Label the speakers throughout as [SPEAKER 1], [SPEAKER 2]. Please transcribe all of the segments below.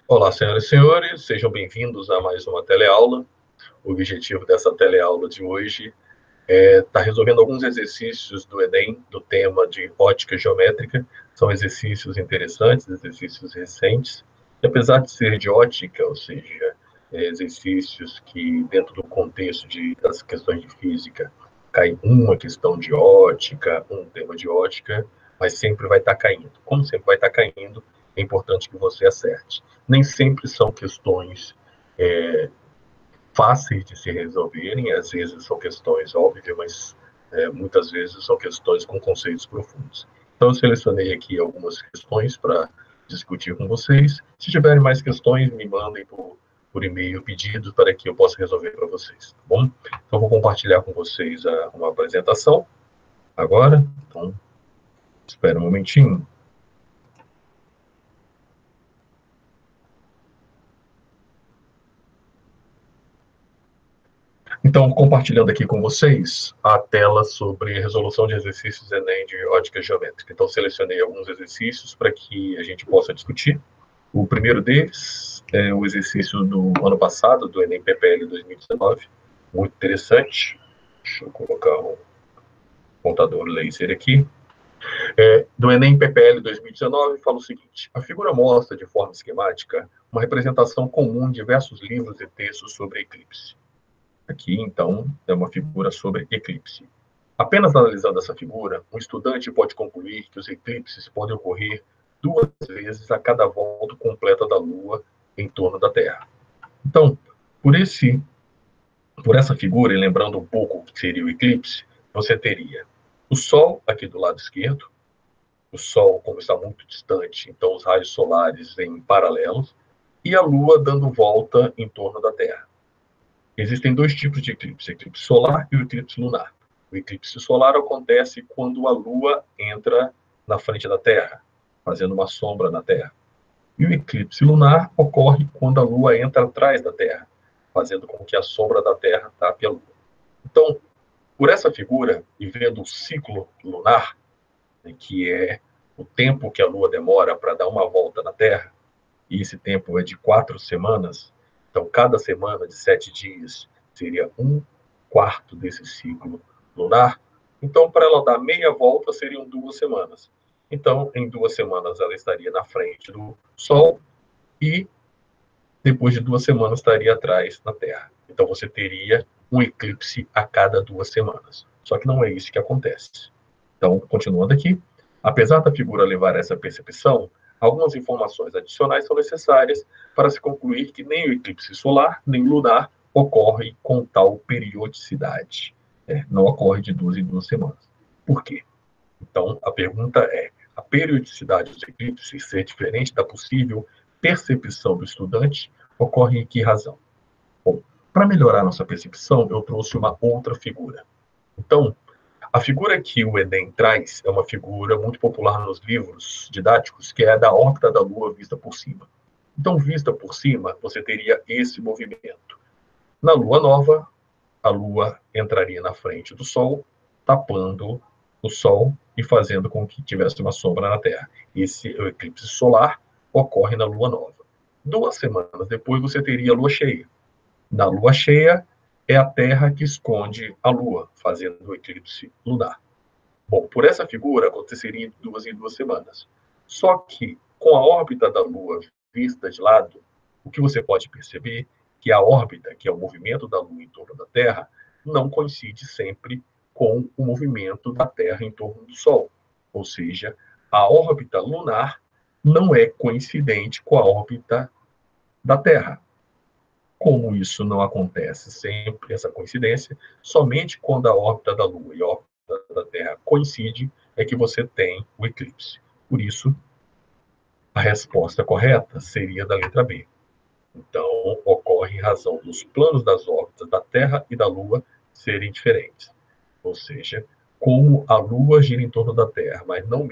[SPEAKER 1] Olá, senhoras e senhores, sejam bem-vindos a mais uma teleaula. O objetivo dessa teleaula de hoje é estar resolvendo alguns exercícios do Enem, do tema de ótica geométrica. São exercícios interessantes, exercícios recentes. E apesar de ser de ótica, ou seja, exercícios que, dentro do contexto das questões de física, cai uma questão de ótica, um tema de ótica, mas sempre vai estar caindo. Como sempre vai estar caindo, é importante que você acerte. Nem sempre são questões fáceis de se resolverem, às vezes são questões óbvias, mas muitas vezes são questões com conceitos profundos. Então, eu selecionei aqui algumas questões para discutir com vocês. Se tiverem mais questões, me mandem por e-mail pedidos para que eu possa resolver para vocês, tá bom? Então, vou compartilhar com vocês uma apresentação agora. Então, espera um momentinho. Então, compartilhando aqui com vocês a tela sobre resolução de exercícios Enem de ótica geométrica. Então, selecionei alguns exercícios para que a gente possa discutir. O primeiro deles é o exercício do ano passado, do Enem PPL 2019, muito interessante. Deixa eu colocar um contador laser aqui. Do Enem PPL 2019, fala o seguinte: a figura mostra, de forma esquemática, uma representação comum em diversos livros e textos sobre eclipse. Aqui, então, é uma figura sobre eclipse. Apenas analisando essa figura, um estudante pode concluir que os eclipses podem ocorrer 2 vezes a cada volta completa da Lua em torno da Terra. Então, por, por essa figura, e lembrando um pouco o que seria o eclipse, você teria o Sol aqui do lado esquerdo, o Sol, como está muito distante, então os raios solares em paralelos, e a Lua dando volta em torno da Terra. Existem 2 tipos de eclipse, o eclipse solar e o eclipse lunar. O eclipse solar acontece quando a Lua entra na frente da Terra, fazendo uma sombra na Terra. E o eclipse lunar ocorre quando a Lua entra atrás da Terra, fazendo com que a sombra da Terra tape a Lua. Então, por essa figura, e vendo o ciclo lunar, né, que é o tempo que a Lua demora para dar uma volta na Terra, e esse tempo é de 4 semanas, então cada semana de 7 dias seria 1/4 desse ciclo lunar. Então, para ela dar meia volta, seriam 2 semanas. Então, em 2 semanas, ela estaria na frente do Sol e, depois de 2 semanas, estaria atrás na Terra. Então, você teria um eclipse a cada 2 semanas. Só que não é isso que acontece. Então, continuando aqui, apesar da figura levar a essa percepção, algumas informações adicionais são necessárias para se concluir que nem o eclipse solar, nem lunar ocorre com tal periodicidade. Não ocorre de 2 em 2 semanas. Por quê? Então, a pergunta é: a periodicidade dos eclipses ser diferente da possível percepção do estudante ocorre em que razão? Bom, para melhorar nossa percepção, eu trouxe uma outra figura. Então, a figura que o Enem traz é uma figura muito popular nos livros didáticos, que é a da órbita da Lua vista por cima. Então, vista por cima, você teria esse movimento. Na Lua nova, a Lua entraria na frente do Sol, tapando o Sol e fazendo com que tivesse uma sombra na Terra. Esse eclipse solar ocorre na Lua nova. 2 semanas depois, você teria a Lua cheia. Na Lua cheia, é a Terra que esconde a Lua, fazendo o eclipse lunar. Bom, por essa figura, aconteceria de 2 em 2 semanas. Só que, com a órbita da Lua vista de lado, o que você pode perceber que a órbita, que é o movimento da Lua em torno da Terra, não coincide sempre com o movimento da Terra em torno do Sol. Ou seja, a órbita lunar não é coincidente com a órbita da Terra. Como isso não acontece sempre, essa coincidência, somente quando a órbita da Lua e a órbita da Terra coincidem, é que você tem o eclipse. Por isso, a resposta correta seria da letra B. Então, ocorre em razão dos planos das órbitas da Terra e da Lua serem diferentes. Ou seja, como a Lua gira em torno da Terra, mas não no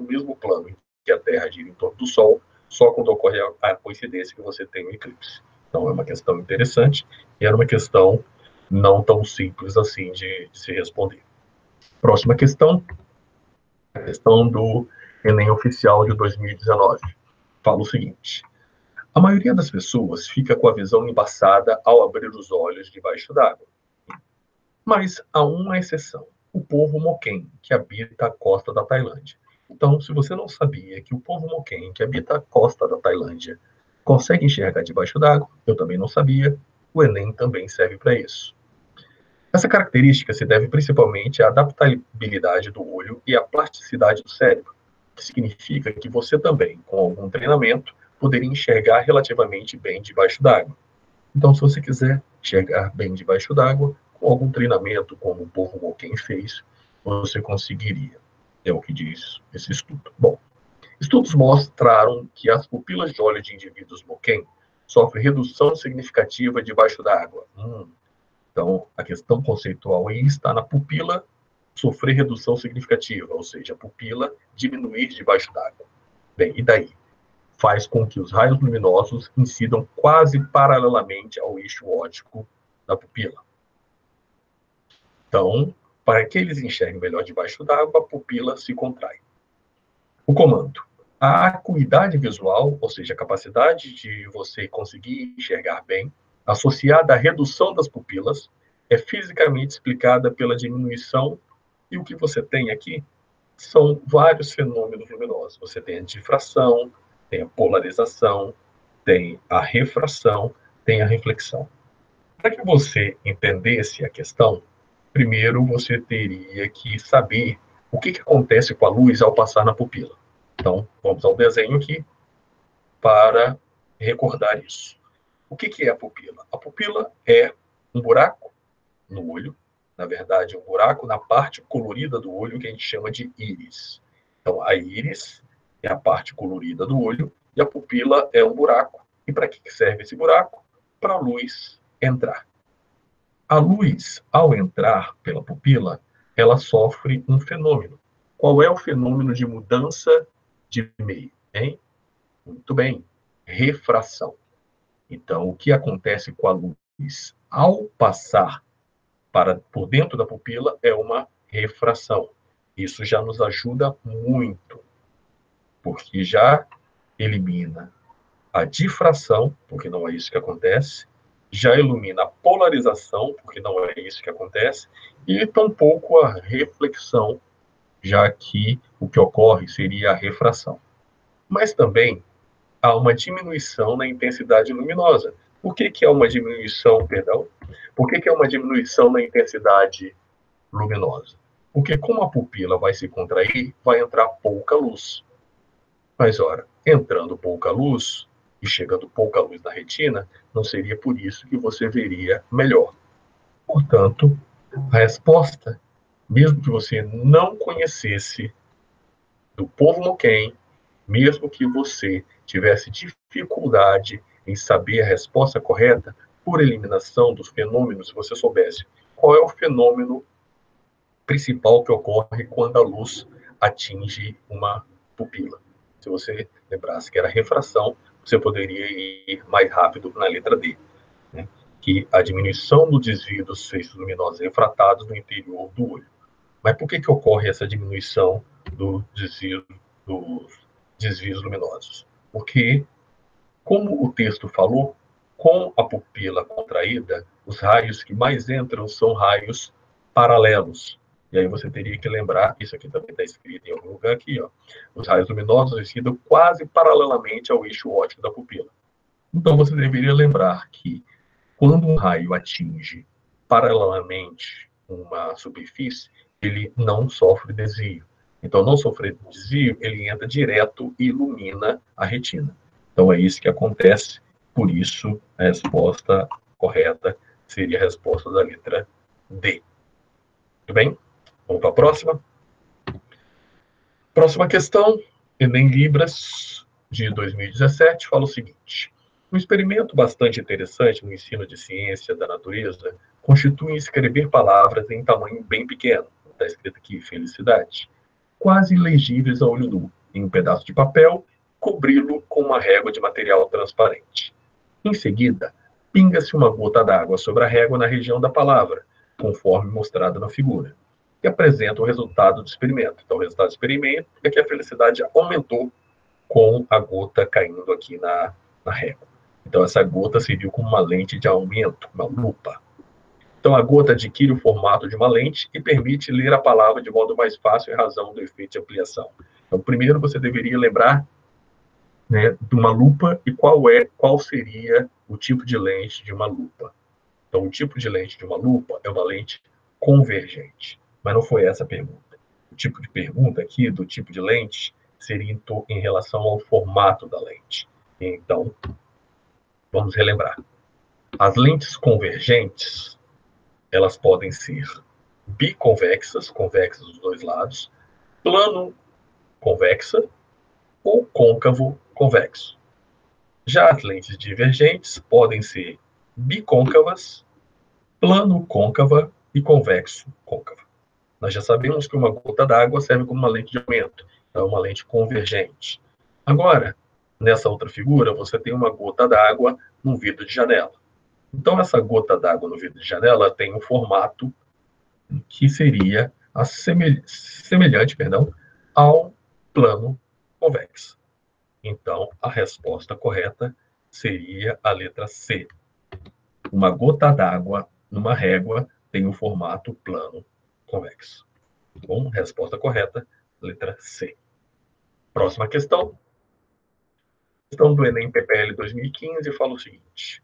[SPEAKER 1] mesmo plano em que a Terra gira em torno do Sol, só quando ocorre a coincidência que você tem o eclipse. Então, é uma questão interessante e era uma questão não tão simples assim de se responder. Próxima questão, a questão do Enem oficial de 2019. Fala o seguinte: A maioria das pessoas fica com a visão embaçada ao abrir os olhos debaixo d'água. Mas há uma exceção, o povo Moken, que habita a costa da Tailândia. Então, se você não sabia que o povo Moken, que habita a costa da Tailândia, consegue enxergar debaixo d'água, eu também não sabia, o Enem também serve para isso. Essa característica se deve principalmente à adaptabilidade do olho e à plasticidade do cérebro, que significa que você também, com algum treinamento, poderia enxergar relativamente bem debaixo d'água. Então, se você quiser enxergar bem debaixo d'água, com algum treinamento, como o povo Moken fez, você conseguiria. É o que diz esse estudo. Bom, estudos mostraram que as pupilas de olho de indivíduos Moken sofrem redução significativa debaixo d'água. Então, a questão conceitual aí está na pupila sofrer redução significativa, ou seja, a pupila diminuir debaixo d'água. Bem, e daí? Faz com que os raios luminosos incidam quase paralelamente ao eixo óptico da pupila. Então, para que eles enxerguem melhor debaixo d'água, a pupila se contrai. O comando. A acuidade visual, ou seja, a capacidade de você conseguir enxergar bem, associada à redução das pupilas, é fisicamente explicada pela diminuição, e o que você tem aqui são vários fenômenos luminosos. Você tem a difração, tem a polarização, tem a refração, tem a reflexão. Para que você entendesse a questão, primeiro você teria que saber o que acontece com a luz ao passar na pupila. Então, vamos ao desenho aqui para recordar isso. O que é a pupila? A pupila é um buraco no olho, na verdade, um buraco na parte colorida do olho que a gente chama de íris. Então, a íris é a parte colorida do olho e a pupila é um buraco. E para que serve esse buraco? Para a luz entrar. A luz, ao entrar pela pupila, ela sofre um fenômeno. Qual é o fenômeno de mudança de meio? Hein? Muito bem, refração. Então, o que acontece com a luz ao passar por dentro da pupila é uma refração. Isso já nos ajuda muito, porque já elimina a difração, porque não é isso que acontece, já ilumina a polarização, porque não é isso que acontece, e tampouco a reflexão, já que o que ocorre seria a refração. Mas também há uma diminuição na intensidade luminosa. Por que é uma diminuição, perdão? Por que é uma diminuição na intensidade luminosa? Porque como a pupila vai se contrair, vai entrar pouca luz. Mas, ora, entrando pouca luz e chegando pouca luz na retina, não seria por isso que você veria melhor. Portanto, a resposta, mesmo que você não conhecesse do povo Moken, mesmo que você tivesse dificuldade em saber a resposta correta, por eliminação dos fenômenos, se você soubesse qual é o fenômeno principal que ocorre quando a luz atinge uma pupila. Se você lembrasse que era refração, você poderia ir mais rápido na letra D, né? Que a diminuição do desvio dos feixes luminosos refratados no interior do olho. Mas por que ocorre essa diminuição do desvio, dos desvios luminosos? Porque, como o texto falou, com a pupila contraída, os raios que mais entram são raios paralelos. E aí você teria que lembrar, isso aqui também está escrito em algum lugar aqui, ó. Os raios luminosos incidem quase paralelamente ao eixo óptico da pupila. Então você deveria lembrar que quando um raio atinge paralelamente uma superfície, ele não sofre desvio. Então, não sofrer desvio, ele entra direto e ilumina a retina. Então, é isso que acontece. Por isso, a resposta correta seria a resposta da letra D. Tudo bem? Vamos para a próxima? Próxima questão, Enem Libras, de 2017, fala o seguinte. Um experimento bastante interessante no ensino de ciência da natureza constitui escrever palavras em tamanho bem pequeno, está escrito aqui, felicidade, quase ilegíveis a olho nu, em um pedaço de papel, cobri-lo com uma régua de material transparente. Em seguida, pinga-se uma gota d'água sobre a régua na região da palavra, conforme mostrado na figura, que apresenta o resultado do experimento. Então, o resultado do experimento é que a felicidade aumentou com a gota caindo aqui na na régua. Então, essa gota serviu como uma lente de aumento, uma lupa. Então, a gota adquire o formato de uma lente e permite ler a palavra de modo mais fácil em razão do efeito de ampliação. Então, primeiro você deveria lembrar, né, de uma lupa e qual seria o tipo de lente de uma lupa. Então, o tipo de lente de uma lupa é uma lente convergente. Mas não foi essa a pergunta. O tipo de pergunta aqui, do tipo de lente, seria em relação ao formato da lente. Então, vamos relembrar. As lentes convergentes, elas podem ser biconvexas, convexas dos dois lados, plano convexa ou côncavo convexo. Já as lentes divergentes podem ser bicôncavas, plano côncava e convexo côncava. Nós já sabemos que uma gota d'água serve como uma lente de aumento, é uma lente convergente. Agora, nessa outra figura, você tem uma gota d'água num vidro de janela. Então, essa gota d'água no vidro de janela tem um formato que seria semelhante, ao plano convexo. Então, a resposta correta seria a letra C. Uma gota d'água numa régua tem um formato plano convexo. Bom, resposta correta, letra C. Próxima questão. Questão do Enem PPL 2015 fala o seguinte: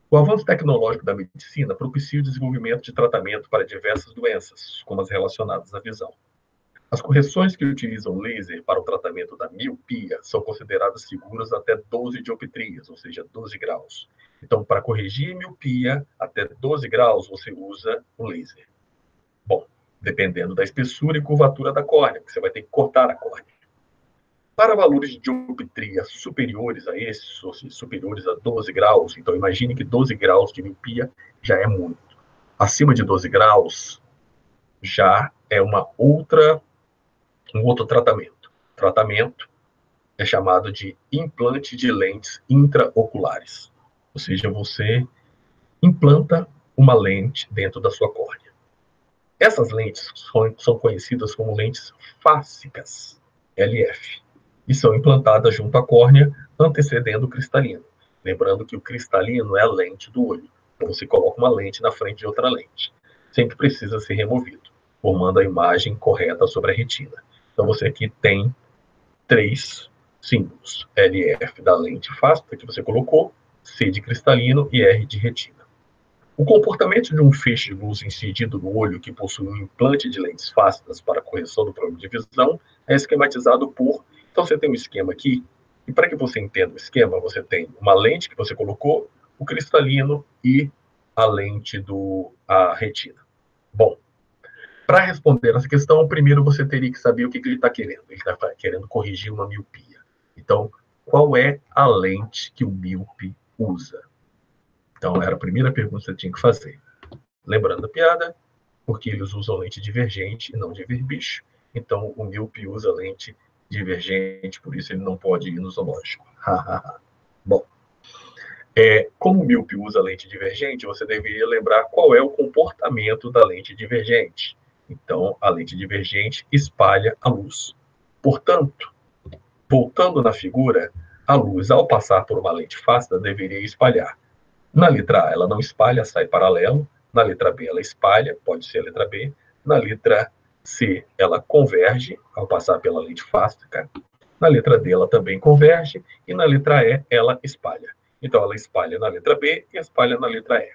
[SPEAKER 1] o avanço tecnológico da medicina propicia o desenvolvimento de tratamento para diversas doenças, como as relacionadas à visão. As correções que utilizam laser para o tratamento da miopia são consideradas seguras até 12 dioptrias, ou seja, 12 graus. Então, para corrigir miopia até 12 graus, você usa o laser. Bom, dependendo da espessura e curvatura da córnea, porque você vai ter que cortar a córnea. Para valores de dioptria superiores a esses, ou seja, superiores a 12 graus, então imagine que 12 graus de miopia já é muito. Acima de 12 graus já é um outro tratamento. O tratamento é chamado de implante de lentes intraoculares. Ou seja, você implanta uma lente dentro da sua córnea. Essas lentes são conhecidas como lentes fásicas, LF, e são implantadas junto à córnea, antecedendo o cristalino. Lembrando que o cristalino é a lente do olho. Então, você coloca uma lente na frente de outra lente. Sempre precisa ser removido, formando a imagem correta sobre a retina. Então, você aqui tem 3 símbolos: LF da lente fástica que você colocou, C de cristalino e R de retina. O comportamento de um feixe de luz incidido no olho que possui um implante de lentes fásticas para correção do problema de visão é esquematizado por... Então, você tem um esquema aqui, e para que você entenda o esquema, você tem uma lente que você colocou, o cristalino e a lente a retina. Bom, para responder essa questão, primeiro você teria que saber o que ele está querendo. Ele está querendo corrigir uma miopia. Então, qual é a lente que o míope usa? Então, era a primeira pergunta que você tinha que fazer. Lembrando a piada, porque eles usam lente divergente e não de ver bicho. Então, o míope usa lente divergente, por isso ele não pode ir no zoológico. Bom, como o míope usa lente divergente, você deveria lembrar qual é o comportamento da lente divergente. Então, a lente divergente espalha a luz. Portanto, voltando na figura, a luz, ao passar por uma lente fácil, deveria espalhar. Na letra A, ela não espalha, sai paralelo. Na letra B, ela espalha, pode ser a letra B. Na letra C, ela converge ao passar pela lente fástica. Na letra D, ela também converge. E na letra E, ela espalha. Então, ela espalha na letra B e espalha na letra E.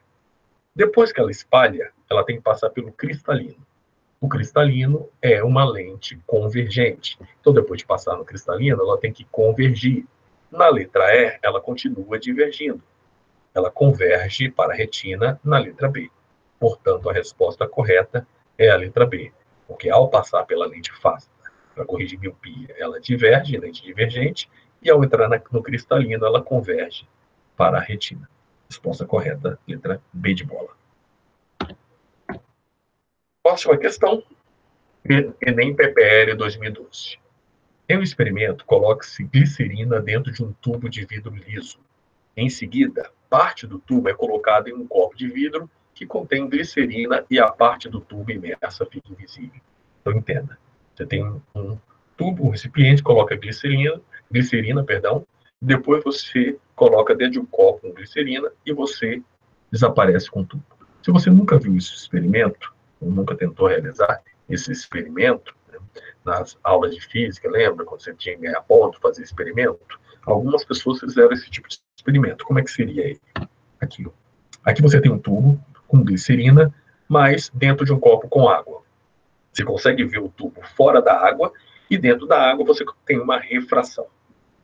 [SPEAKER 1] Depois que ela espalha, ela tem que passar pelo cristalino. O cristalino é uma lente convergente. Então, depois de passar no cristalino, ela tem que convergir. Na letra E, ela continua divergindo. Ela converge para a retina na letra B. Portanto, a resposta correta é a letra B, porque ao passar pela lente fástica para corrigir miopia, ela diverge, lente divergente, e ao entrar no cristalino, ela converge para a retina. Resposta correta, letra B de bola. Próxima questão, Enem PPL 2012. Em um experimento, coloque-se glicerina dentro de um tubo de vidro liso. Em seguida, parte do tubo é colocada em um copo de vidro que contém glicerina e a parte do tubo imersa fica invisível. Então, entenda. Você tem um tubo, um recipiente, coloca glicerina, depois você coloca dentro de um copo com glicerina e você desaparece com o tubo. Se você nunca viu esse experimento, ou nunca tentou realizar esse experimento, né, nas aulas de física, lembra quando você tinha que ganhar ponto, fazer experimento? Algumas pessoas fizeram esse tipo de experimento. Como é que seria ele? Aqui. Aqui você tem um tubo com glicerina, mas dentro de um copo com água. Você consegue ver o tubo fora da água e dentro da água você tem uma refração.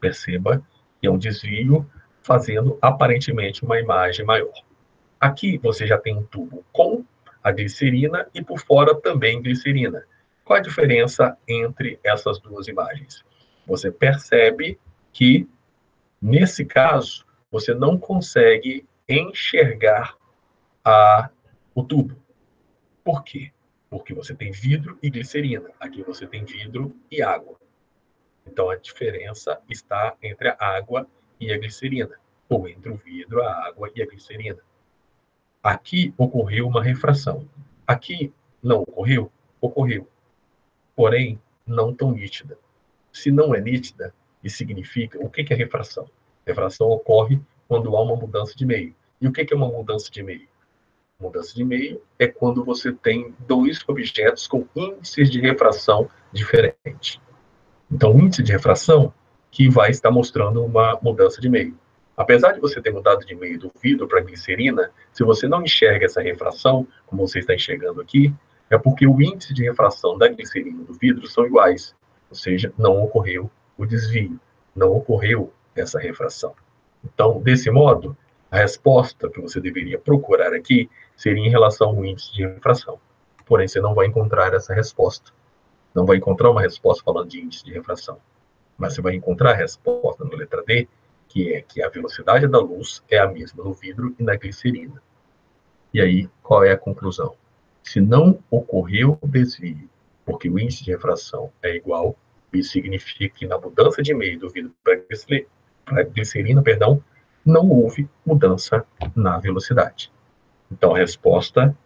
[SPEAKER 1] Perceba que é um desvio fazendo aparentemente uma imagem maior. Aqui você já tem um tubo com a glicerina e por fora também glicerina. Qual a diferença entre essas duas imagens? Você percebe que, nesse caso, você não consegue enxergar o tubo. Por quê? Porque você tem vidro e glicerina. Aqui você tem vidro e água. Então a diferença está entre a água e a glicerina, ou entre o vidro, a água e a glicerina. Aqui ocorreu uma refração. Aqui não ocorreu? Ocorreu. Porém, não tão nítida. Se não é nítida, isso significa... O que é refração? Refração ocorre quando há uma mudança de meio. E o que é uma mudança de meio? Mudança de meio é quando você tem dois objetos com índices de refração diferentes. Então, o índice de refração que vai estar mostrando uma mudança de meio. Apesar de você ter mudado de meio do vidro para a glicerina, se você não enxerga essa refração, como você está enxergando aqui, é porque o índice de refração da glicerina e do vidro são iguais. Ou seja, não ocorreu o desvio, não ocorreu essa refração. Então, desse modo, a resposta que você deveria procurar aqui seria em relação ao índice de refração. Porém, você não vai encontrar essa resposta. Não vai encontrar uma resposta falando de índice de refração. Mas você vai encontrar a resposta na letra D, que é que a velocidade da luz é a mesma no vidro e na glicerina. E aí, qual é a conclusão? Se não ocorreu o desvio, porque o índice de refração é igual, isso significa que na mudança de meio do vidro para a glicerina, não houve mudança na velocidade. Então, a resposta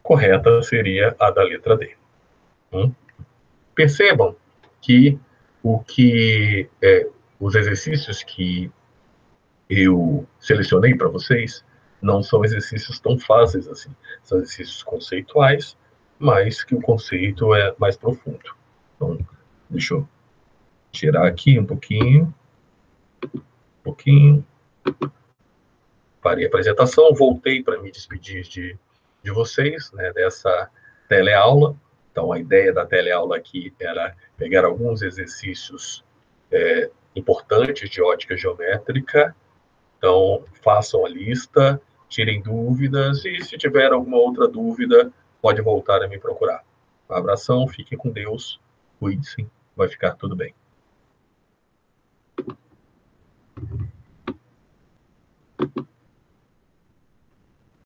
[SPEAKER 1] correta seria a da letra D. Percebam que os exercícios que eu selecionei para vocês não são exercícios tão fáceis assim. São exercícios conceituais, mas que o conceito é mais profundo. Então, deixa eu tirar aqui um pouquinho. Parei a apresentação, voltei para me despedir de vocês, né, dessa teleaula. Então, a ideia da teleaula aqui era pegar alguns exercícios importantes de ótica geométrica. Então, façam a lista, tirem dúvidas e, se tiver alguma outra dúvida, pode voltar a me procurar. Um abração, fiquem com Deus, cuide-se, vai ficar tudo bem.